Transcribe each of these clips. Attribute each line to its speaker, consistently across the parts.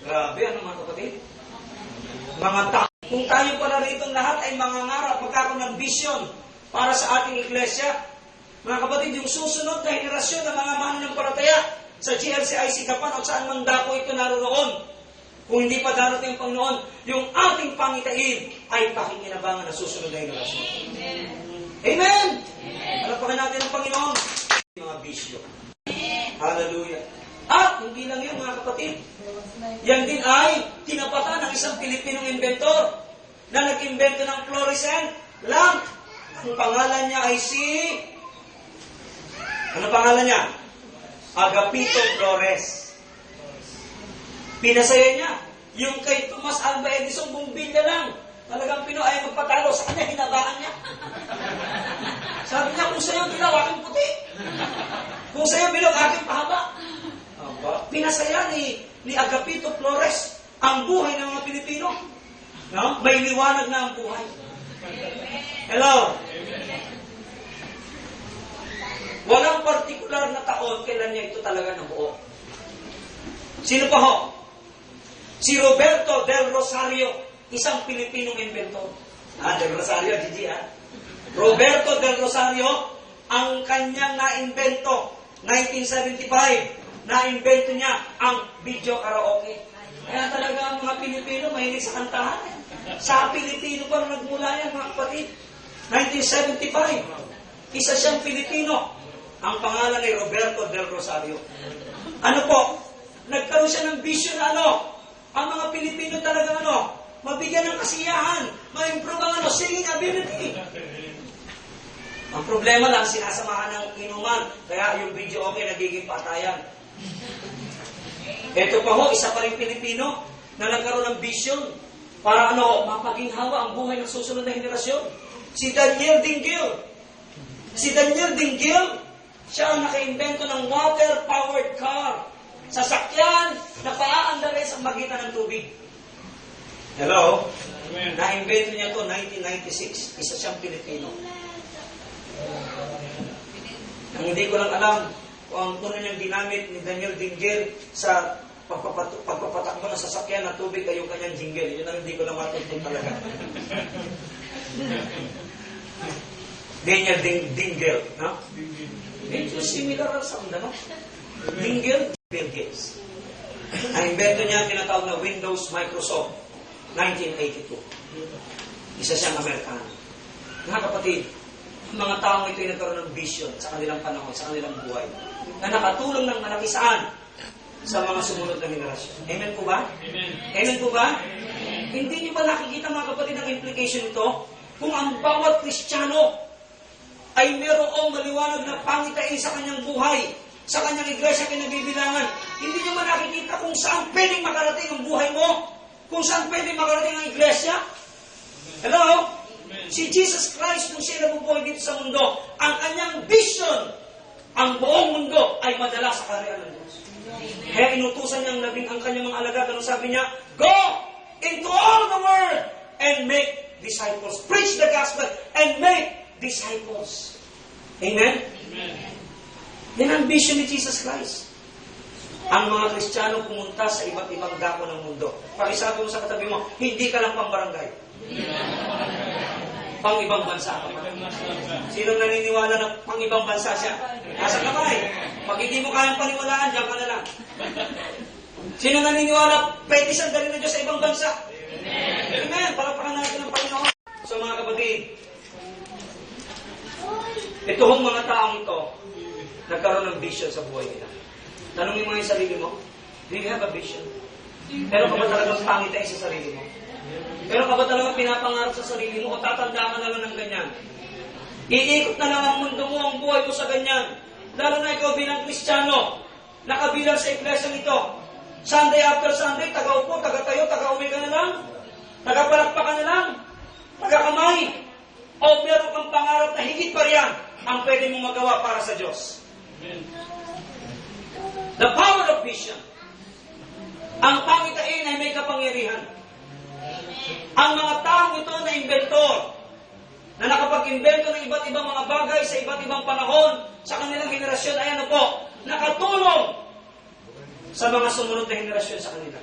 Speaker 1: Grabe, ano mga kapatid? Mga tao. Kung tayo pala rito lahat ay mangangarap, magkakaroon ng vision para sa ating iglesia, mga kapatid, yung susunod na henerasyon ng mga mananampalataya sa GLCIC Gapan o saan man dako ito naroon, kung hindi pa darating ang Panginoon, yung ating pangitain ay pakikinabangan ng susunod na henerasyon. Amen! Amen! Alapakan natin ang Panginoon. Mga bisyo. Hallelujah. At hindi lang yan mga kapatid. Yan din ay tinapatan ng isang Pilipinong inventor na nag-invento ng fluorescent lamp. Ang pangalan niya ay ano pangalan niya? Agapito Flores. Pinasaya niya. Yung kay Thomas Alva Edison, bumbilya lang. Talagang Pinoy ay magpatalo. Sa kanya, hinabaan niya. Sabi niya, kung sa'yo dilaw, aking puti. Kung sa'yo bilog, aking pahaba. Pinasaya ni Agapito Flores ang buhay ng mga Pilipino. No? May liwanag na ang buhay. Hello? Walang partikular na taon kailan niya ito talaga nabuo. Sino pa ho? Si Roberto del Rosario, isang Pilipinong inventor. Del Rosario, Gigi Roberto del Rosario, ang kanyang na-invento, 1975, na-invento niya ang video karaoke. Kaya talaga ang mga Pilipino mahilig sa kantahan. Sa Pilipino pa nagmula yan, mga kapatid. 1975. Isa siyang Pilipino. Ang pangalan ay Roberto del Rosario. Ano po? Nagkaroon siya ng vision na ang mga Pilipino talaga mabigyan ng kasiyahan, ma-improve ang singing ability. Ang problema lang, sinasamahan ng inuman. Kaya yung video okay, nagiging patayan. Ito pa ho, isa pa rin Pilipino na nagkaroon ng vision para mapaginhawa ang buhay ng susunod na henerasyon. Si Daniel Dinggil. Si Daniel Dinggil, siya ang naka-invento ng water-powered car. Sasakyan na paaandar sa magitan ng tubig. Hello? Na-invento niya ito 1996. Isa siyang Pilipino. Ang hindi ko lang alam kung ang tunay niyang ginamit ni Daniel Dinggil sa pagpapatakbo ng sasakyan na tubig ay yung kanyang jingle. Yun ang hindi ko na matuntun talaga. Daniel Dinggil. No? Medyo similar ang sound, Dinggil, Bill Gates. Ang invento niya ang tinatawag na Windows Microsoft, 1982. Isa siyang Amerikano. Mga kapatid, mga taong ito ay nagkaroon ng vision sa kanilang panahon, sa kanilang buhay, na nakatulong ng malaki saan? Sa mga sumunod na henerasyon. Amen po ba? Amen. Amen po ba? Amen. Hindi niyo ba nakikita mga kapatid ang implication nito? Kung ang bawat Kristiyano ay merong maliwanag na pangitain sa kanyang buhay, sa kanyang iglesia kinabibilangan, hindi niyo ba nakikita kung saan pwedeng makarating ang buhay mo? Kung saan pwedeng makarating ang iglesia? Hello? Si Jesus Christ, nung siya nabubuhay dito sa mundo, ang kanyang vision, ang buong mundo ay madala sa kaharian ng Diyos. Kaya inutusan niyang ang kanyang mga alagad. Ano sabi niya? Go into all the world and make disciples. Preach the gospel and make disciples. Amen? Amen. Yan ang vision ni Jesus Christ. Ang mga Kristiyano pumunta sa iba't ibang dako ng mundo. Pakisabi mo sa katabi mo, hindi ka lang pang-barangay. Pang-ibang bansa ka pa. Sino naniniwala na pang-ibang bansa siya? Nasa kamay. Pag hindi mo kayang paniwalaan, diyan ka na lang. Sino naniniwala, pwede siyang dalhin ng Diyos sa ibang bansa? Amen. Amen. Palapakan natin ang Panginoon. So mga kapatid, itong mga taong ito, nagkaroon ng vision sa buhay nila. Tanungin mo yung sarili mo, do you have a vision? Pero ka ba talagang pangitay sa sarili mo? Pero ka ba talagang pinapangarap sa sarili mo o tatanda ka na lang ng ganyan? Iikot na lang ang mundo mo, ang buhay mo sa ganyan. Lalo na ikaw bilang Kristiyano, nakabilang sa iglesia nito. Sunday after Sunday, taga-upo, taga-tayo, taga-umi ka na lang. Taga-palakpa ka na lang. Taga-kamay. O meron kang pangarap na higit pa riyan ang pwede mong magawa para sa Diyos. The power of vision. Ang pangitain ay may kapangyarihan. Ang mga taong ito na inventor, na nakapag-invento ng iba't ibang mga bagay sa iba't ibang panahon, sa kanilang henerasyon, ay nakatulong sa mga sumunod na henerasyon sa kanila.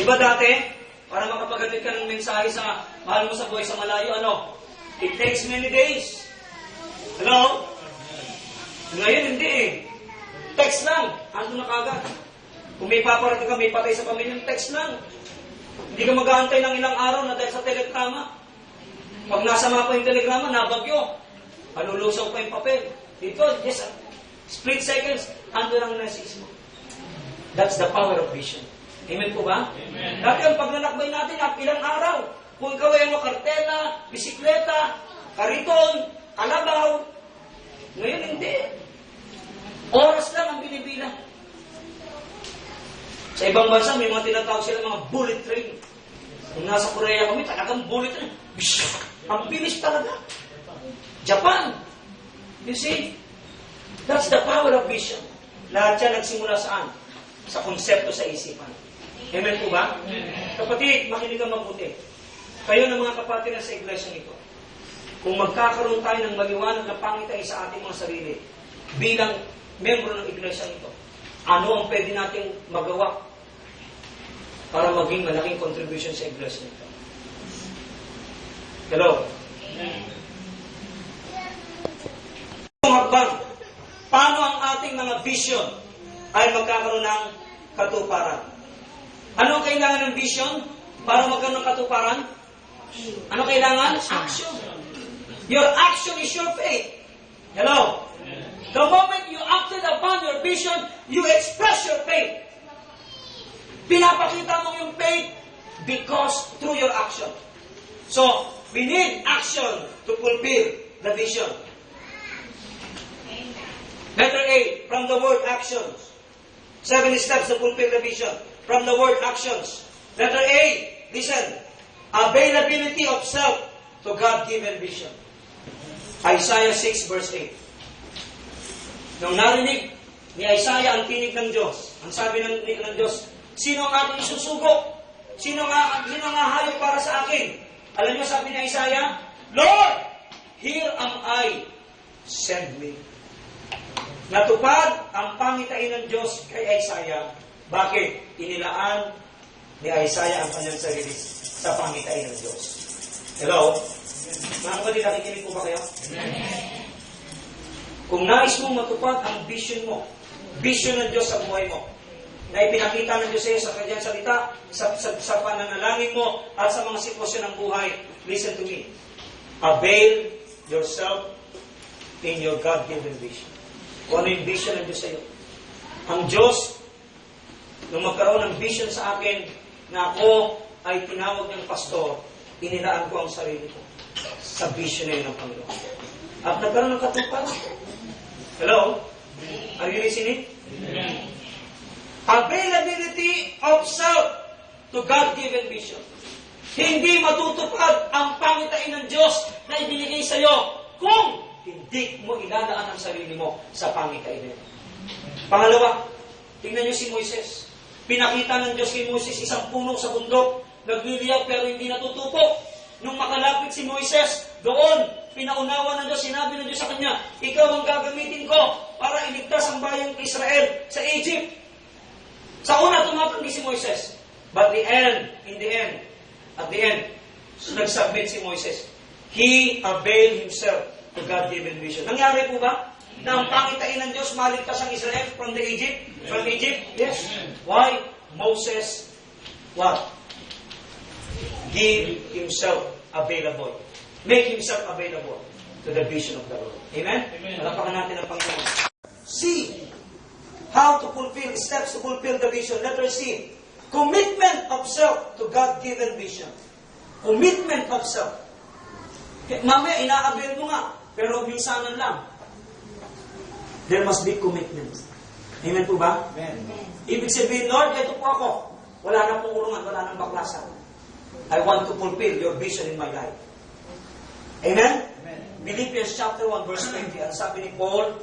Speaker 1: Di ba dati, para makapagatid ka ng mensahe sa mahal mo sa buhay sa malayo, ano? It takes many days. Hello? Ngayon, hindi eh. Text lang. Ando na kagad. Kung may paparating ka, may patay sa pamilya, text lang. Hindi ka mag-aantay ng ilang araw na dahil sa telegrama. Pag nasama pa yung telegrama, nabagyo. Palulusaw pa yung papel. Ito, just split seconds, ando lang message mo. That's the power of vision. Amen po ba? Amen. Dati ang pagnanakbay natin, ilang araw. Kung ikaw ay kartela, bisikleta, kariton, kalabaw. Ngayon hindi. Oras lang ang binibilang. Sa ibang bansa, may mga tinatawag sila mga bullet train. Kung nasa Korea kami, talagang bullet train. Ang bilis talaga. Japan. You see? That's the power of vision. Lahat yan nagsimula saan? Sa konsepto sa isipan. Amen po ba? Kapatid, makinig ka mabuti. Kayo ng mga kapatid na sa iglesia nito, kung magkakaroon tayo ng maliwanag na pangitain sa ating mga sarili, bilang membro ng iglesia nito, ano ang pwede nating magawa para maging malaking contribution sa iglesia nito? Hello? Hakbang, paano ang ating mga vision ay magkakaroon ng katuparan? Ano ang kailangan ng vision para magkaroon ng katuparan? Ano kailangan? Action. Your action is your faith. Hello? The moment you acted upon your vision, you express your faith. Pinapakita mo yung faith because through your action. So, we need action to fulfill the vision. Letter A, from the word actions. 7 steps to fulfill the vision. From the word actions. Letter A, listen. Availability of self to God-given vision. Isaiah 6 verse 8. Nung narinig ni Isaiah ang tinig ng Diyos, ang sabi ng Diyos, sino ang aking isusugo? Sino ang hahayo para sa akin? Alam niyo, sabi ni Isaiah, Lord, here am I, send me. Natupad ang pangitain ng Diyos kay Isaiah. Bakit? Inilaan ni Isaiah ang kanyang sarili sa pangitain ng Diyos. Hello? Mga kapatid, nakikinig po ba kayo? Kung nais mong matupad ang vision mo, vision ng Diyos sa buhay mo, na ipinakita ng Diyos sa iyo sa kanyang salita, sa pananalangin mo, at sa mga sitwasyon ng buhay, listen to me. Avail yourself in your God-given vision. Kung ano yung vision ng Diyos sa iyo. Ang Diyos, nung magkaroon ng vision sa akin, na ako ay tinawag ng pastor, inilaan ko ang sarili ko sa vision na yun ng Panginoon. At nagkaroon ng katuparan. Hello? Are you listening? Amen. Availability of self to God-given vision. Hindi matutupad ang pangitain ng Diyos na ibinigay sa iyo kung hindi mo ilalaan ang sarili mo sa pangitain nito. Pangalawa, tingnan niyo si Moises. Pinakita ng Diyos kay Moises isang puno sa bundok, nagliliyak pero hindi natutupo. Nung makalapit si Moises, doon, pinaunawa ng Diyos, sinabi ng Diyos sa kanya, ikaw ang gagamitin ko para iligtas ang bayang Israel sa Egypt. Sa una, tumatanggi si Moises. But in the end, nagsubmit si Moises. He availed himself to God-given vision. Nangyari po ba? Na ang pangitain ng Diyos, maligtas ang Israel from Egypt? Yes. Why? Moses, what? Give himself available. Make himself available to the vision of the Lord. Amen? Malapakan natin ang Panginoon. See how to fulfill, steps to fulfill the vision. Letter C, commitment of self to God-given vision. Commitment of self. Mamaya, ina-avail mo nga, pero minsanan lang. There must be commitment. Amen po ba? Amen. Ibig sabihin, Lord, ito po ako. Wala nang pungulungan, wala nang baklasan. I want to fulfill your vision in my life. Amen? Amen. Philippians chapter 1 verse 20, ang sabi ni Paul,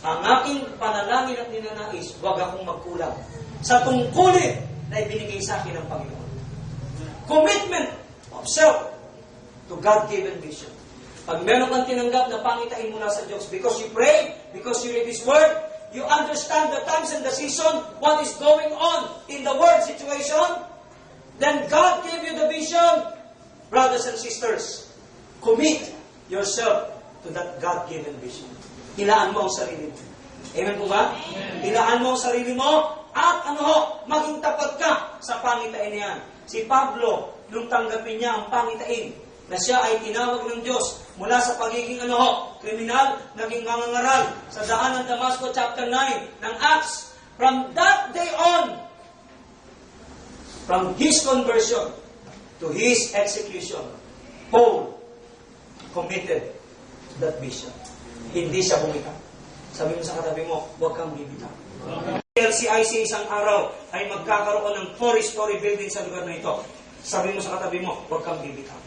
Speaker 1: ang aking panalangin at ninanais, huwag akong magkulang sa tungkulin na ibinigay sa akin ng Panginoon. Commitment of self to God-given vision. Pag meron kang tinanggap na pangitain mula sa Diyos, because you pray, because you read His Word, you understand the times and the season, what is going on in the world situation, Then God gave you the vision. Brothers and sisters, commit yourself to that God-given vision. Hilaan mo ang sarili mo. Amen po ba? Hilaan mo ang sarili mo at maging tapat ka sa pangitain niyan. Si Pablo, nung tanggapin niya ang pangitain, na siya ay tinawag ng Diyos mula sa pagiging kriminal, naging mangangaral sa daan ng Damasco chapter 9 ng Acts. From that day on, from his conversion to his execution, Paul committed that vision. Hindi siya bumitaw. Sabi mo sa katabi mo, huwag kang bibitaw. LCIC isang araw ay magkakaroon ng 4-story building sa lugar na ito. Sabi mo sa katabi mo, huwag kang bibitaw.